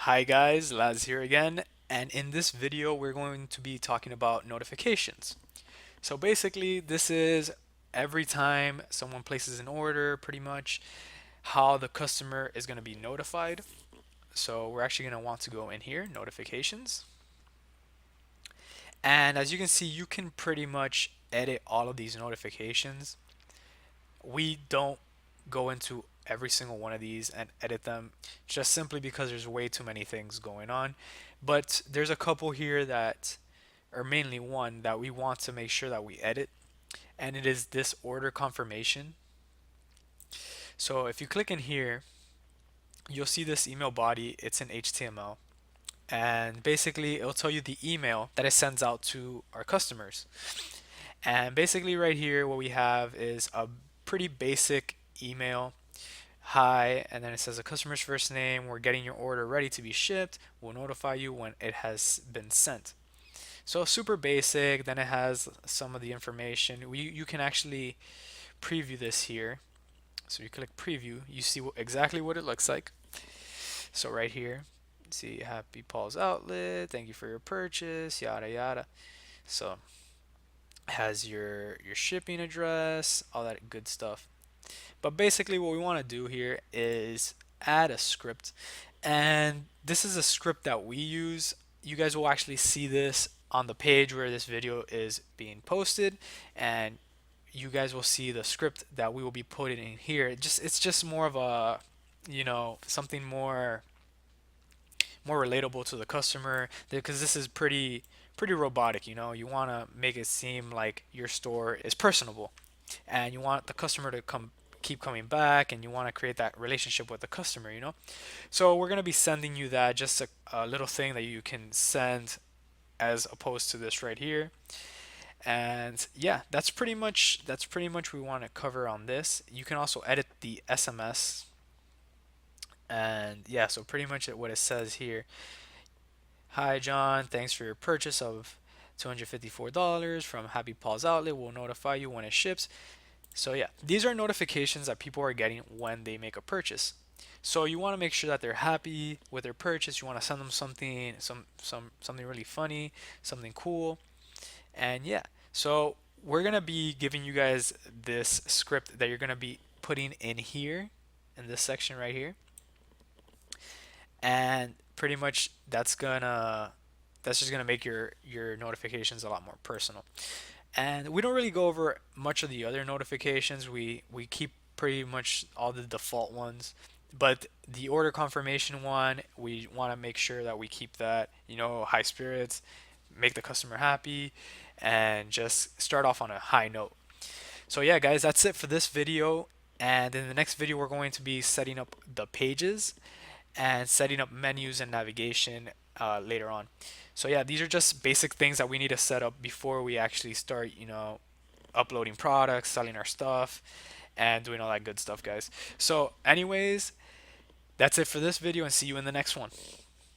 Hi guys, Laz here again, and in this video we're going to be talking about notifications. So basically this is every time someone places an order, pretty much how the customer is going to be notified. So we're actually going to want to go in here, notifications. And as you can see, you can pretty much edit all of these notifications. We don't go into every single one of these and edit them just simply because there's way too many things going on. But there's a couple here that, or mainly one, that we want to make sure that we edit, and it is this order confirmation. So if you click in here, you'll see this email body, it's in HTML. And basically, it'll tell you the email that it sends out to our customers. And basically, right here, what we have is a pretty basic email. Hi, and then it says the customer's first name. We're getting your order ready to be shipped. We'll notify you when it has been sent. So super basic. Then it has some of the information. You can actually preview this here. So you click preview, you see exactly what it looks like. So right here, see Happy Paul's Outlet. Thank you for your purchase. Yada yada. So it has your shipping address, all that good stuff. But basically what we want to do here is add a script. And this is a script that we use. You guys will actually see this on the page where this video is being posted, and you guys will see the script that we will be putting in here. It's just more of a, something more relatable to the customer, because this is pretty robotic. You want to make it seem like your store is personable, and you want the customer to keep coming back, and you want to create that relationship with the customer. So we're going to be sending you that, just a little thing that you can send as opposed to this right here. And yeah, that's pretty much we want to cover on this. You can also edit the SMS. And yeah, so pretty much what it says here: hi John, thanks for your purchase of $254 from Happy Paul's Outlet. We'll notify you when it ships. So yeah, these are notifications that people are getting when they make a purchase. So you want to make sure that they're happy with their purchase. You want to send them something really funny, something cool. And yeah, so we're going to be giving you guys this script that you're going to be putting in here, in this section right here. And pretty much that's just gonna make your notifications a lot more personal. And we don't really go over much of the other notifications. We keep pretty much all the default ones. But the order confirmation one, we want to make sure that we keep that, high spirits, make the customer happy, and just start off on a high note. So yeah, guys, that's it for this video. And in the next video, we're going to be setting up the pages and setting up menus and navigation later on. So yeah, these are just basic things that we need to set up before we actually start, uploading products, selling our stuff, and doing all that good stuff, guys. So anyways, that's it for this video, and see you in the next one.